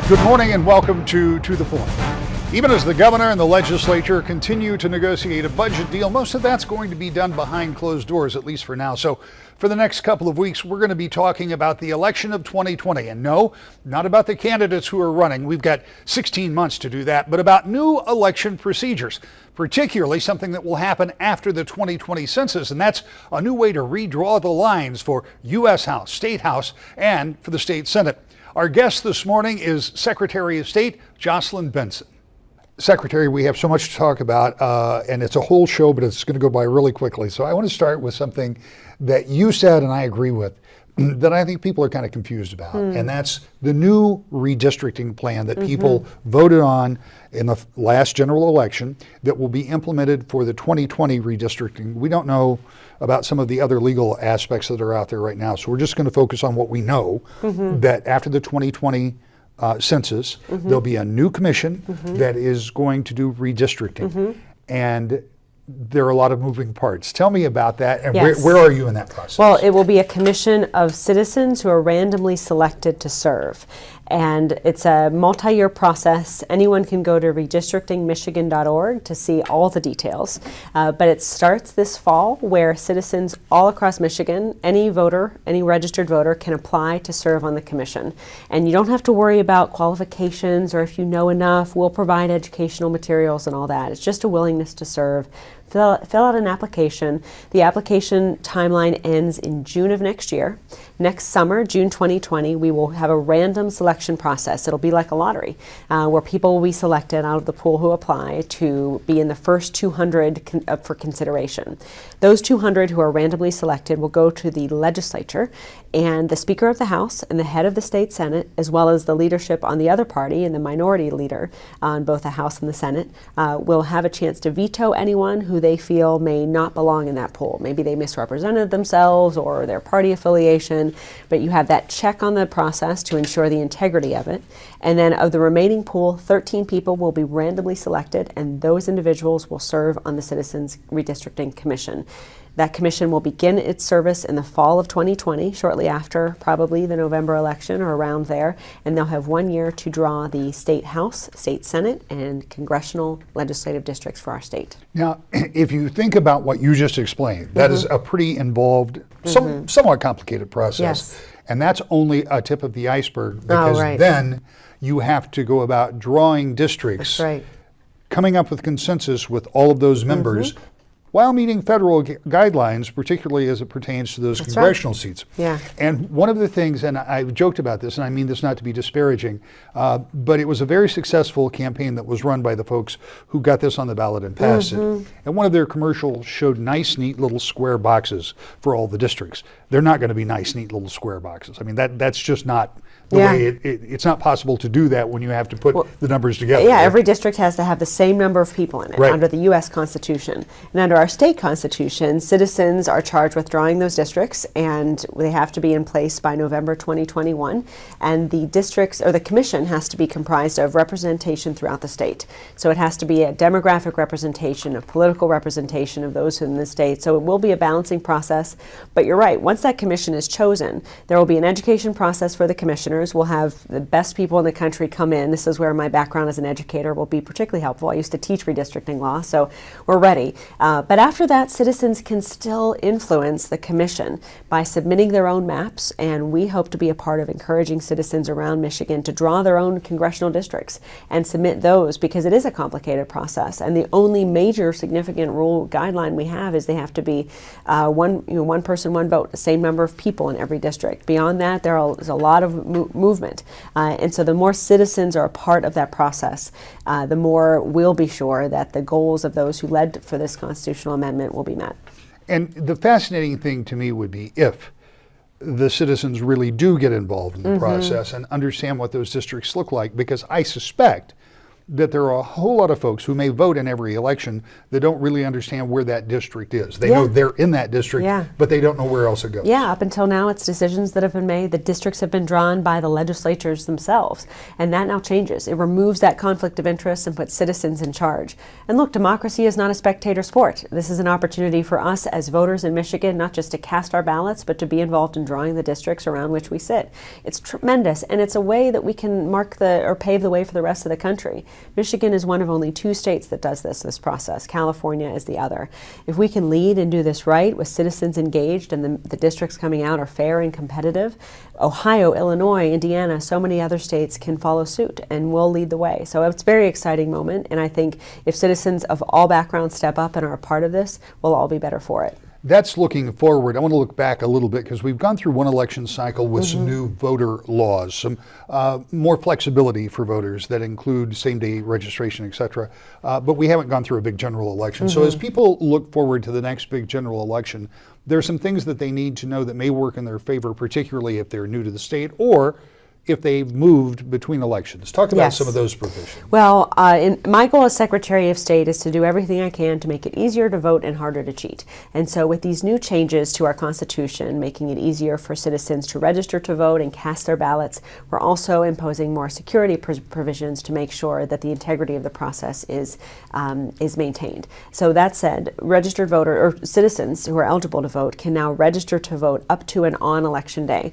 Good morning and welcome to the Point. Even as the governor and the legislature continue to negotiate a budget deal, most of that's going to be done behind closed doors, at least for now. So for the next couple of weeks, we're going to be talking about the election of 2020. And no, not about the candidates who are running. We've got 16 months to do that, but about new election procedures, particularly something that will happen after the 2020 census. And that's a new way to redraw the lines for U.S. House, State House, and for the State Senate. Our guest this morning is Secretary of State Jocelyn Benson. Secretary, we have so much to talk about, and it's a whole show, but it's going to go by really quickly. So I want to start with something that you said, and I agree with, that I think people are kind of confused about, and that's the new redistricting plan that people voted on in the last general election that will be implemented for the 2020 redistricting. We don't know about some of the other legal aspects that are out there right now, so we're just going to focus on what we know, that after the 2020 census, there'll be a new commission that is going to do redistricting. And there are a lot of moving parts. Tell me about that, and where are you in that process? Well, it will be a commission of citizens who are randomly selected to serve. And it's a multi-year process. Anyone can go to redistrictingmichigan.org to see all the details. But it starts this fall, where citizens all across Michigan, any voter, any registered voter, can apply to serve on the commission. And you don't have to worry about qualifications or if you know enough. We'll provide educational materials and all that. It's just a willingness to serve. Fill out an application. The application timeline ends in June of next year. Next summer, June 2020, we will have a random selection process. It'll be like a lottery, where people will be selected out of the pool who apply to be in the first 200 for consideration. Those 200 who are randomly selected will go to the legislature, and the Speaker of the House and the head of the State Senate, as well as the leadership on the other party and the minority leader on both the House and the Senate, will have a chance to veto anyone who they feel may not belong in that pool. Maybe they misrepresented themselves or their party affiliation, but you have that check on the process to ensure the integrity of it. And then of the remaining pool, 13 people will be randomly selected, and those individuals will serve on the Citizens Redistricting Commission. That commission will begin its service in the fall of 2020, shortly after probably the November election or around there, and they'll have 1 year to draw the State House, State Senate, and congressional legislative districts for our state. Now, if you think about what you just explained, that is a pretty involved, somewhat complicated process. Yes. And that's only a tip of the iceberg, because then you have to go about drawing districts, coming up with consensus with all of those members, while meeting federal guidelines, particularly as it pertains to those congressional seats. And one of the things, and I've joked about this, and I mean this not to be disparaging, but it was a very successful campaign that was run by the folks who got this on the ballot and passed it. And one of their commercials showed nice, neat little square boxes for all the districts. They're not going to be nice, neat little square boxes. I mean, that's just not the way it's not possible to do that when you have to put the numbers together. Every district has to have the same number of people in it under the U.S. Constitution. And under our state constitution, citizens are charged with drawing those districts, and they have to be in place by November 2021. And the districts, or the commission, has to be comprised of representation throughout the state. So it has to be a demographic representation, a political representation of those in the state. So it will be a balancing process. But you're right, once that commission is chosen, there will be an education process for the commissioners. We'll have the best people in the country come in. This is where my background as an educator will be particularly helpful. I used to teach redistricting law, so we're ready. But after that, citizens can still influence the commission by submitting their own maps, and we hope to be a part of encouraging citizens around Michigan to draw their own congressional districts and submit those, because it is a complicated process. And the only major significant rule guideline we have is they have to be one person, one vote, the same number of people in every district. Beyond that, there's a lot of movement. And so the more citizens are a part of that process, the more we'll be sure that the goals of those who led for this constitutional amendment will be met. And the fascinating thing to me would be if the citizens really do get involved in the process and understand what those districts look like, because I suspect that there are a whole lot of folks who may vote in every election that don't really understand where that district is. They know they're in that district, but they don't know where else it goes. Yeah, up until now, it's decisions that have been made. The districts have been drawn by the legislatures themselves, and that now changes. It removes that conflict of interest and puts citizens in charge. And look, democracy is not a spectator sport. This is an opportunity for us as voters in Michigan, not just to cast our ballots, but to be involved in drawing the districts around which we sit. It's tremendous, and it's a way that we can pave the way for the rest of the country. Michigan is one of only 2 states that does this process. California is the other. If we can lead and do this right with citizens engaged and the districts coming out are fair and competitive, Ohio, Illinois, Indiana, so many other states can follow suit and will lead the way. So it's a very exciting moment, and I think if citizens of all backgrounds step up and are a part of this, we'll all be better for it. That's looking forward. I want to look back a little bit because we've gone through one election cycle with some new voter laws, some more flexibility for voters that include same-day registration, et cetera. But we haven't gone through a big general election. So as people look forward to the next big general election, there are some things that they need to know that may work in their favor, particularly if they're new to the state or if they've moved between elections. Talk about some of those provisions. Well, my goal as Secretary of State is to do everything I can to make it easier to vote and harder to cheat. And so with these new changes to our Constitution, making it easier for citizens to register to vote and cast their ballots, we're also imposing more security provisions to make sure that the integrity of the process is maintained. So that said, registered voter or citizens who are eligible to vote can now register to vote up to and on Election Day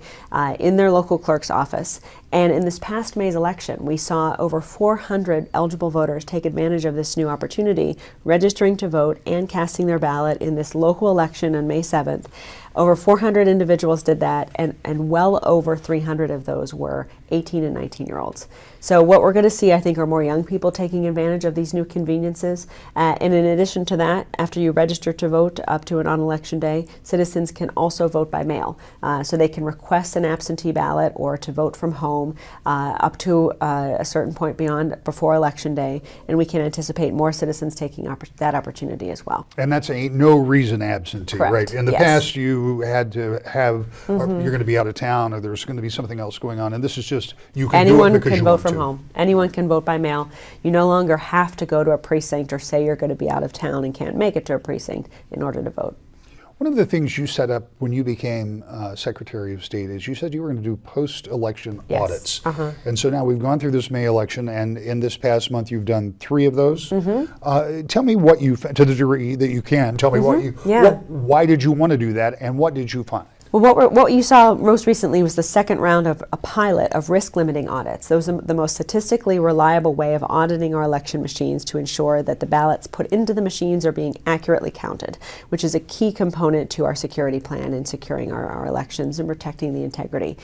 in their local clerk's office. And in this past May's election, we saw over 400 eligible voters take advantage of this new opportunity, registering to vote and casting their ballot in this local election on May 7th. Over 400 individuals did that, and well over 300 of those were 18 and 19-year-olds. So what we're going to see, I think, are more young people taking advantage of these new conveniences. And in addition to that, after you register to vote up to and on Election Day, citizens can also vote by mail. So they can request an absentee ballot or to vote from home up to a certain point before Election Day, and we can anticipate more citizens taking that opportunity as well. And that's a no reason absentee, Correct. Right? In the past, you had to have, you're going to be out of town or there's going to be something else going on, and this is just, you can do it because you want to. Anyone can vote from home. Anyone can vote by mail. You no longer have to go to a precinct or say you're going to be out of town and can't make it to a precinct in order to vote. One of the things you set up when you became Secretary of State is you said you were going to do post-election audits. And so now we've gone through this May election, and in this past month you've done 3 of those. Tell me what you, to the degree that you can, tell me why did you want to do that, and what did you find? Well, what you saw most recently was the second round of a pilot of risk limiting audits. Those are the most statistically reliable way of auditing our election machines to ensure that the ballots put into the machines are being accurately counted, which is a key component to our security plan in securing our elections and protecting the integrity.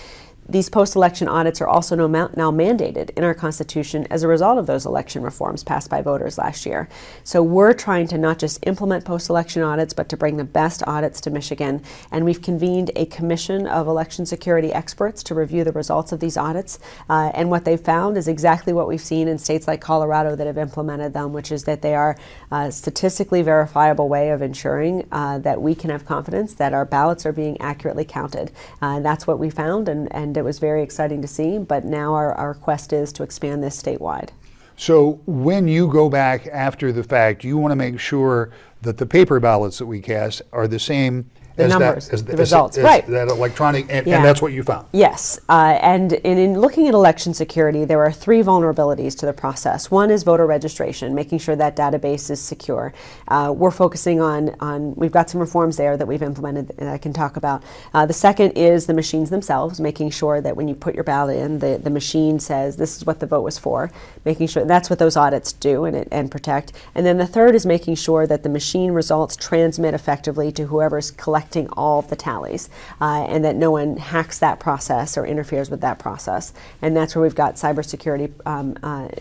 These post-election audits are also now mandated in our Constitution as a result of those election reforms passed by voters last year. So we're trying to not just implement post-election audits, but to bring the best audits to Michigan. And we've convened a commission of election security experts to review the results of these audits. And what they've found is exactly what we've seen in states like Colorado that have implemented them, which is that they are a statistically verifiable way of ensuring that we can have confidence that our ballots are being accurately counted. That's what we found, and it was very exciting to see, but now our quest is to expand this statewide. So when you go back after the fact, you want to make sure that the paper ballots that we cast are the same the as numbers, that, as the results, right? That electronic, and that's what you found. Yes, and in looking at election security, there are 3 vulnerabilities to the process. One is voter registration, making sure that database is secure. We're focusing on we've got some reforms there that we've implemented that I can talk about. The second is the machines themselves, making sure that when you put your ballot in, the machine says this is what the vote was for, making sure that's what those audits do and protect. And then the third is making sure that the machine results transmit effectively to whoever's collecting all of the tallies, and that no one hacks that process or interferes with that process. And that's where we've got cybersecurity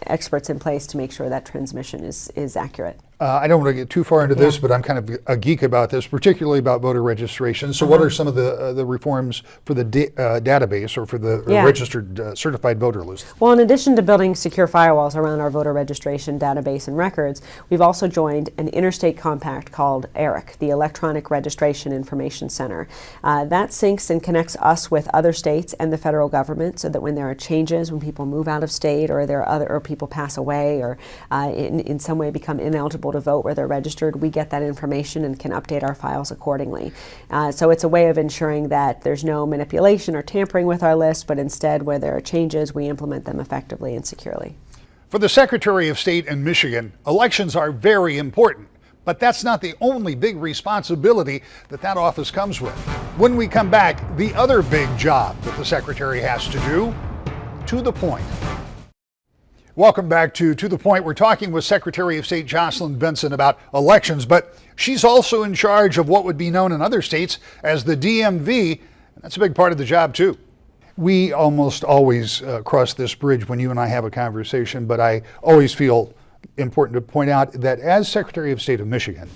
experts in place to make sure that transmission is accurate. I don't want to get too far into this, but I'm kind of a geek about this, particularly about voter registration. So what are some of the reforms for the database or for the registered certified voter list? Well, in addition to building secure firewalls around our voter registration database and records, we've also joined an interstate compact called ERIC, the Electronic Registration Information Center. That syncs and connects us with other states and the federal government so that when there are changes, when people move out of state or or people pass away or in some way become ineligible to vote where they're registered, we get that information and can update our files accordingly. So it's a way of ensuring that there's no manipulation or tampering with our list, but instead where there are changes, we implement them effectively and securely. For the Secretary of State in Michigan, elections are very important, but that's not the only big responsibility that office comes with. When we come back, the other big job that the Secretary has to do, to the point. Welcome back to the Point. We're talking with Secretary of State Jocelyn Benson about elections, but she's also in charge of what would be known in other states as the DMV, and that's a big part of the job too. We almost always cross this bridge when you and I have a conversation, but I always feel important to point out that as Secretary of State of Michigan,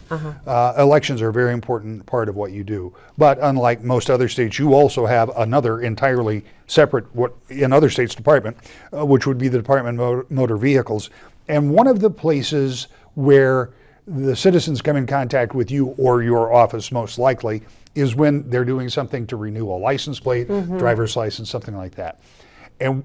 elections are a very important part of what you do. But unlike most other states, you also have another entirely separate, in other states, department, which would be the Department of Motor Vehicles. And one of the places where the citizens come in contact with you or your office most likely is when they're doing something to renew a license plate, driver's license, something like that. And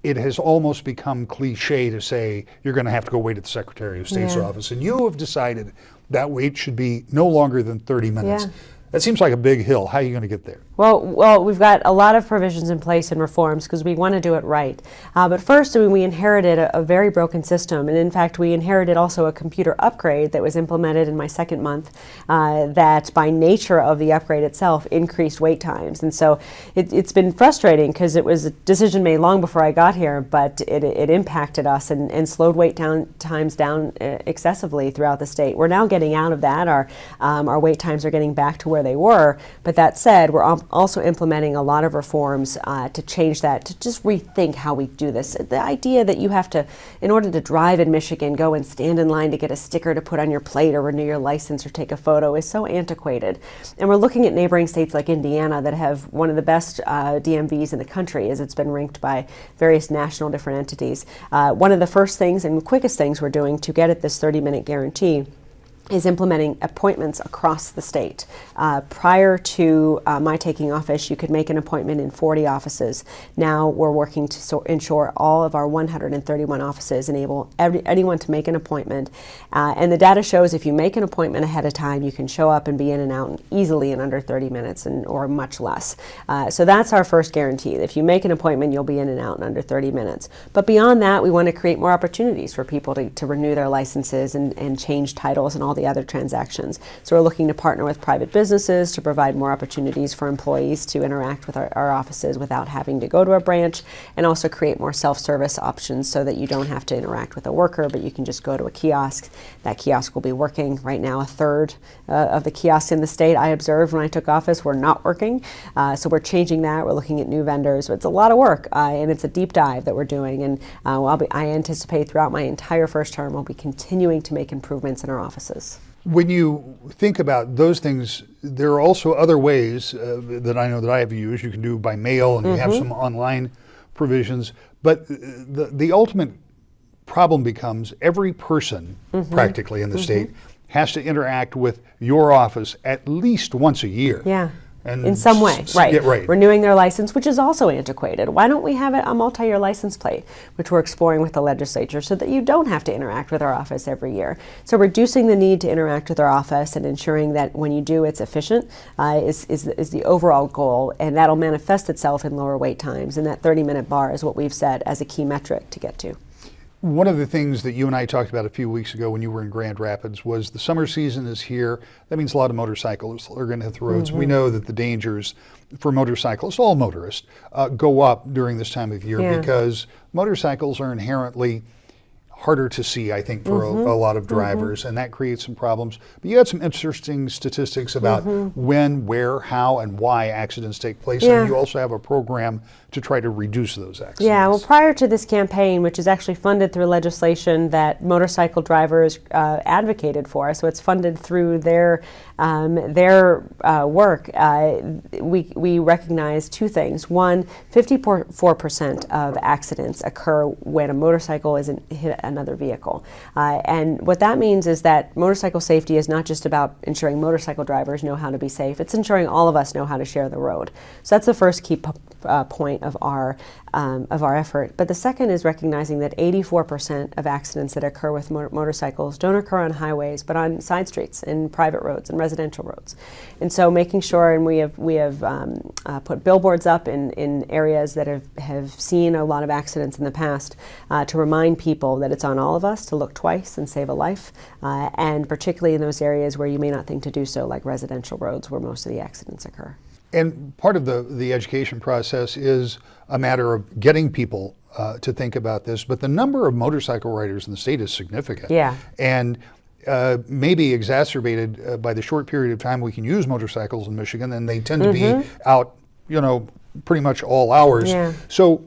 it has almost become cliche to say you're going to have to go wait at the Secretary of State's office. And you have decided that wait should be no longer than 30 minutes. That seems like a big hill. How are you going to get there? Well, we've got a lot of provisions in place and reforms because we want to do it right. But first, we inherited a very broken system. And in fact, we inherited also a computer upgrade that was implemented in my second month that by nature of the upgrade itself increased wait times. And so it's been frustrating because it was a decision made long before I got here, but it impacted us and slowed wait times down excessively throughout the state. We're now getting out of that. Our wait times are getting back to where they were. But that said, we're also implementing a lot of reforms to change that, to just rethink how we do this. The idea that you have to, in order to drive in Michigan, go and stand in line to get a sticker to put on your plate or renew your license or take a photo is so antiquated. And we're looking at neighboring states like Indiana that have one of the best DMVs in the country, as it's been ranked by various national different entities. One of the first things and quickest things we're doing to get at this 30-minute guarantee is implementing appointments across the state. Prior to my taking office, you could make an appointment in 40 offices. Now we're working to ensure all of our 131 offices enable anyone to make an appointment. And the data shows if you make an appointment ahead of time, you can show up and be in and out easily in under 30 minutes or much less. So that's our first guarantee. If you make an appointment, you'll be in and out in under 30 minutes. But beyond that, we want to create more opportunities for people to renew their licenses and change titles and all the other transactions. So we're looking to partner with private businesses to provide more opportunities for employees to interact with our offices without having to go to a branch, and also create more self-service options so that you don't have to interact with a worker, but you can just go to a kiosk. That kiosk will be working. Right now, a third of the kiosks in the state I observed when I took office were not working. So we're changing that. We're looking at new vendors. It's a lot of work, and it's a deep dive that we're doing. And I anticipate throughout my entire first term, we'll be continuing to make improvements in our offices. When you think about those things, there are also other ways that I know that I have used. You can do by mail, and you have some online provisions. But the ultimate problem becomes every person practically in the state has to interact with your office at least once a year. Yeah. And in some way, right. Renewing their license, which is also antiquated. Why don't we have a multi-year license plate, which we're exploring with the legislature, so that you don't have to interact with our office every year. So reducing the need to interact with our office and ensuring that when you do, it's efficient is the overall goal, and that'll manifest itself in lower wait times. And that 30-minute bar is what we've set as a key metric to get to. One of the things that you and I talked about a few weeks ago when you were in Grand Rapids was the summer season is here. That means a lot of motorcyclists are going to hit the roads. We know that the dangers for motorcyclists, all motorists, go up during this time of year because motorcycles are inherently harder to see, I think, for a lot of drivers, and that creates some problems. But you had some interesting statistics about when, where, how, and why accidents take place, and you also have a program to try to reduce those accidents. Yeah, well, prior to this campaign, which is actually funded through legislation that motorcycle drivers advocated for, so it's funded through their work, we recognize two things. One, 54% of accidents occur when a motorcycle isn't hit another vehicle. And what that means is that motorcycle safety is not just about ensuring motorcycle drivers know how to be safe, it's ensuring all of us know how to share the road. So that's the first key point of our effort. But the second is recognizing that 84% of accidents that occur with motorcycles don't occur on highways, but on side streets and private roads and residential roads. And so making sure, and we have put billboards up in areas that have seen a lot of accidents in the past to remind people that it's on all of us to look twice and save a life, and particularly in those areas where you may not think to do so, like residential roads where most of the accidents occur. And part of the education process is a matter of getting people to think about this, but the number of motorcycle riders in the state is significant. Yeah. And maybe exacerbated by the short period of time we can use motorcycles in Michigan, and they tend to be out, pretty much all hours. Yeah. So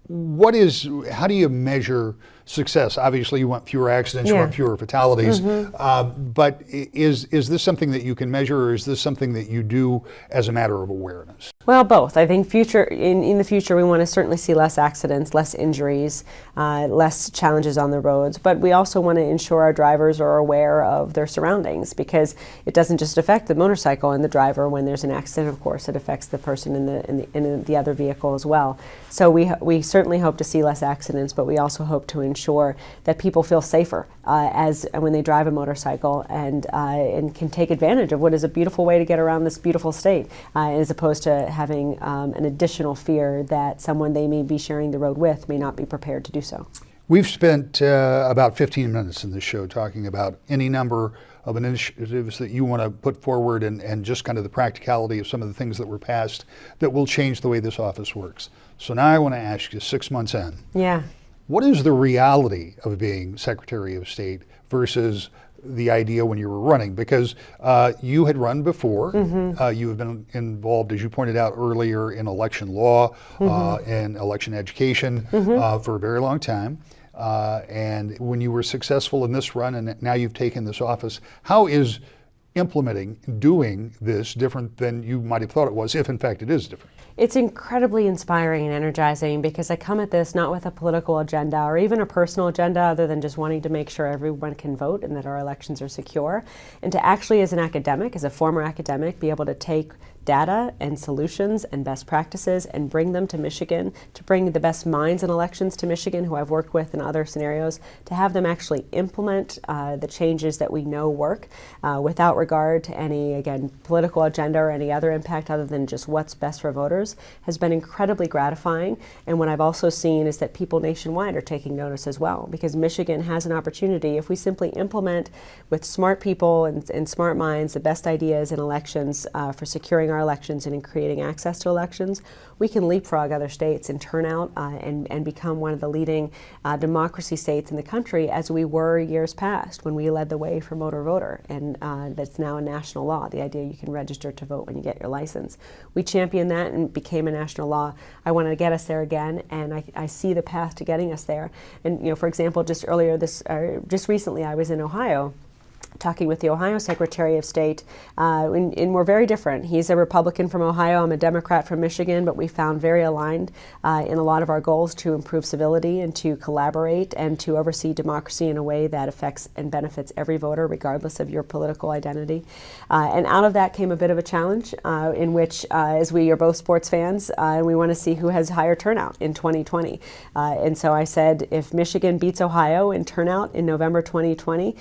how do you measure success? Obviously you want fewer accidents, you want fewer fatalities, but is this something that you can measure, or is this something that you do as a matter of awareness? Well, both. I think in the future we want to certainly see less accidents, less injuries, less challenges on the roads, but we also want to ensure our drivers are aware of their surroundings, because it doesn't just affect the motorcycle and the driver when there's an accident. Of course, it affects the person in the other vehicle as well. So we certainly hope to see less accidents, but we also hope to ensure that people feel safer when they drive a motorcycle and can take advantage of what is a beautiful way to get around this beautiful state, as opposed to having an additional fear that someone they may be sharing the road with may not be prepared to do so. We've spent about 15 minutes in this show talking about any number of initiatives that you want to put forward, and just kind of the practicality of some of the things that were passed that will change the way this office works. So now I want to ask you, 6 months in, what is the reality of being Secretary of State versus the idea when you were running? Because you had run before. You have been involved, as you pointed out earlier, in election law and election education for a very long time. And when you were successful in this run, and now you've taken this office, how is doing this different than you might have thought it was, if in fact it is different? It's incredibly inspiring and energizing, because I come at this not with a political agenda or even a personal agenda, other than just wanting to make sure everyone can vote and that our elections are secure, and to actually, as an academic, as a former academic, be able to take data and solutions and best practices and bring them to Michigan, to bring the best minds in elections to Michigan who I've worked with in other scenarios, to have them actually implement the changes that we know work without regard to any, again, political agenda or any other impact other than just what's best for voters, has been incredibly gratifying. And what I've also seen is that people nationwide are taking notice as well, because Michigan has an opportunity, if we simply implement with smart people and smart minds the best ideas in elections for securing our elections and in creating access to elections, we can leapfrog other states in turnout and become one of the leading democracy states in the country, as we were years past when we led the way for motor voter. And that's now a national law, the idea you can register to vote when you get your license. We championed that and became a national law. I want to get us there again, and I see the path to getting us there. And for example, just recently I was in Ohio talking with the Ohio Secretary of State, and we're very different. He's a Republican from Ohio, I'm a Democrat from Michigan, but we found very aligned in a lot of our goals to improve civility and to collaborate and to oversee democracy in a way that affects and benefits every voter, regardless of your political identity. And out of that came a bit of a challenge in which, as we are both sports fans, we want to see who has higher turnout in 2020. And so I said, if Michigan beats Ohio in turnout in November 2020,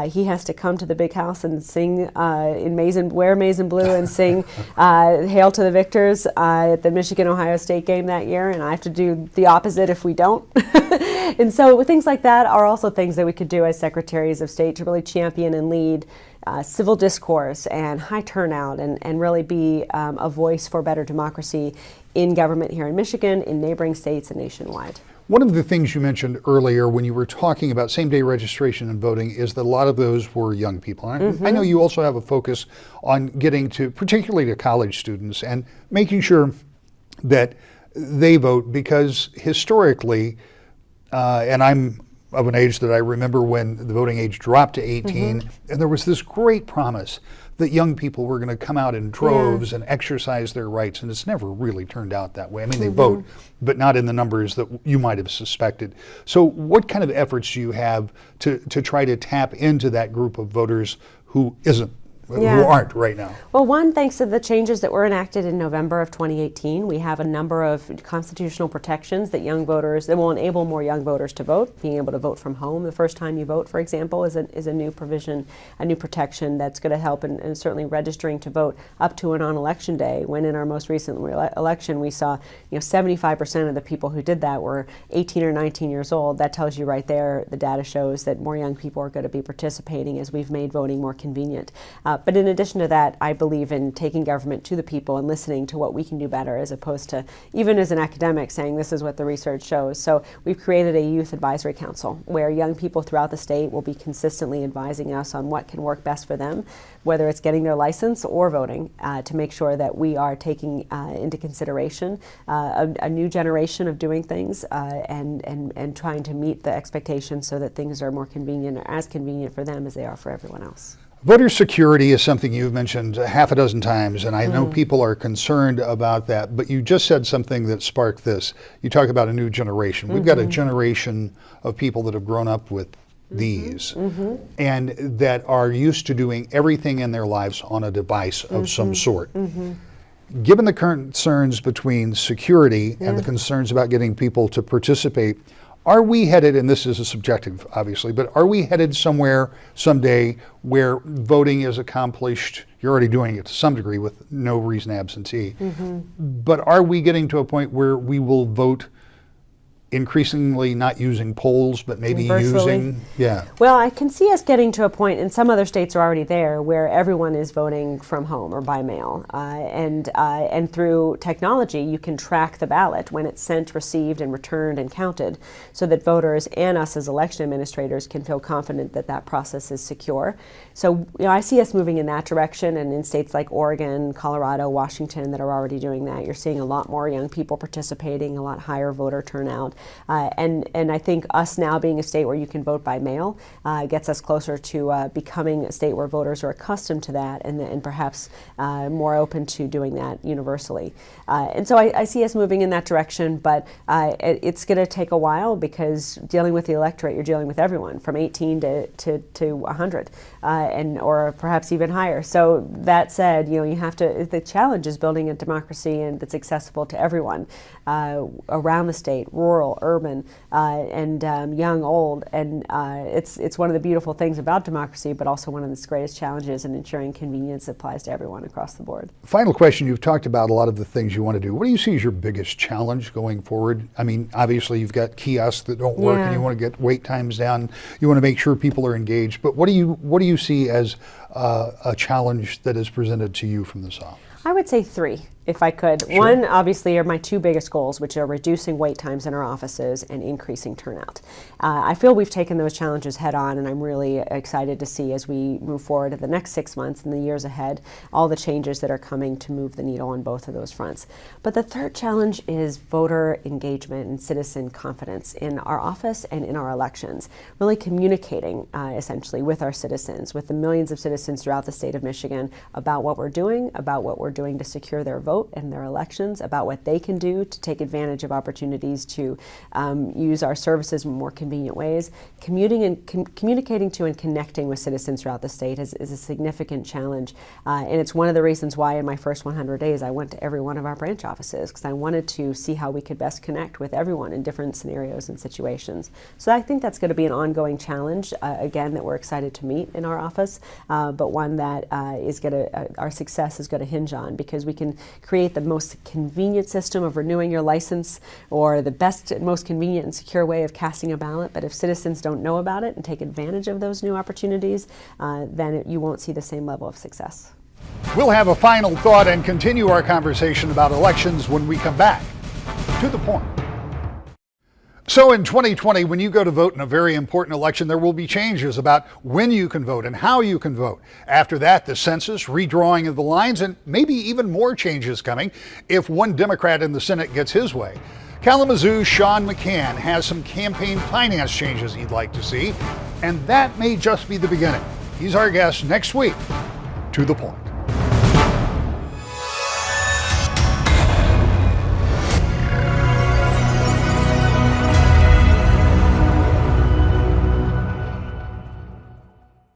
he has to come to the big house and sing wear maize and blue and sing Hail to the Victors at the Michigan-Ohio State game that year, and I have to do the opposite if we don't. And so things like that are also things that we could do as Secretaries of State to really champion and lead civil discourse and high turnout, and really be a voice for better democracy in government here in Michigan, in neighboring states, and nationwide. One of the things you mentioned earlier when you were talking about same-day registration and voting is that a lot of those were young people. And I know you also have a focus on getting to, particularly to college students, and making sure that they vote, because historically, and I'm of an age that I remember when the voting age dropped to 18, and there was this great promise that young people were going to come out in droves and exercise their rights, and it's never really turned out that way. I mean, they vote, but not in the numbers that you might have suspected. So what kind of efforts do you have to try to tap into that group of voters who aren't right now? Well, one, thanks to the changes that were enacted in November of 2018, we have a number of constitutional protections that will enable more young voters to vote. Being able to vote from home the first time you vote, for example, is a new provision, a new protection that's going to help, and certainly registering to vote up to and on election day, when in our most recent election we saw 75% of the people who did that were 18 or 19 years old. That tells you right there, the data shows that more young people are going to be participating as we've made voting more convenient. But in addition to that, I believe in taking government to the people and listening to what we can do better, as opposed to, even as an academic, saying this is what the research shows. So we've created a youth advisory council where young people throughout the state will be consistently advising us on what can work best for them, whether it's getting their license or voting, to make sure that we are taking into consideration a new generation of doing things, and trying to meet the expectations so that things are more convenient, or as convenient for them as they are for everyone else. Voter security is something you've mentioned half a dozen times, and I know people are concerned about that, but you just said something that sparked this. You talk about a new generation. We've got a generation of people that have grown up with these and that are used to doing everything in their lives on a device of some sort. Given the current concerns between security and the concerns about getting people to participate, are we headed, and this is a subjective obviously, but are we headed somewhere someday where voting is accomplished? You're already doing it to some degree with no reason absentee, but are we getting to a point where we will vote increasingly not using polls, but maybe using, Well, I can see us getting to a point, and some other states are already there, where everyone is voting from home or by mail, and through technology you can track the ballot when it's sent, received, and returned and counted, so that voters and us as election administrators can feel confident that that process is secure. So I see us moving in that direction, and in states like Oregon, Colorado, Washington that are already doing that, you're seeing a lot more young people participating, a lot higher voter turnout. And I think us now being a state where you can vote by mail gets us closer to becoming a state where voters are accustomed to that, and perhaps more open to doing that universally. And so I see us moving in that direction, but it's going to take a while, because dealing with the electorate, you're dealing with everyone from 18 to 100, or perhaps even higher. So that said, you have to. The challenge is building a democracy and that's accessible to everyone around the state, rural, urban, and young, old, and it's one of the beautiful things about democracy, but also one of its greatest challenges in ensuring convenience applies to everyone across the board. Final question, you've talked about a lot of the things you want to do. What do you see as your biggest challenge going forward? I mean, obviously you've got kiosks that don't work, and you want to get wait times down. You want to make sure people are engaged, but what do you see as a challenge that is presented to you from this office? I would say 3. if I could. Sure. One, obviously, are my two biggest goals, which are reducing wait times in our offices and increasing turnout. I feel we've taken those challenges head on, and I'm really excited to see as we move forward in the next 6 months and the years ahead, all the changes that are coming to move the needle on both of those fronts. But the third challenge is voter engagement and citizen confidence in our office and in our elections. Really communicating, essentially, with our citizens, with the millions of citizens throughout the state of Michigan about what we're doing to secure their vote and their elections, about what they can do to take advantage of opportunities to use our services in more convenient ways. Communicating to and connecting with citizens throughout the state is a significant challenge, and it's one of the reasons why in my first 100 days I went to every one of our branch offices, because I wanted to see how we could best connect with everyone in different scenarios and situations. So I think that's going to be an ongoing challenge, again, that we're excited to meet in our office, but one that our success is going to hinge on, because we can create the most convenient system of renewing your license or the best and most convenient and secure way of casting a ballot, but if citizens don't know about it and take advantage of those new opportunities, then you won't see the same level of success. We'll have a final thought and continue our conversation about elections when we come back. To the point. So in 2020, when you go to vote in a very important election, there will be changes about when you can vote and how you can vote. After that, the census, redrawing of the lines, and maybe even more changes coming if one Democrat in the Senate gets his way. Kalamazoo's Sean McCann has some campaign finance changes he'd like to see, and that may just be the beginning. He's our guest next week. To the Point.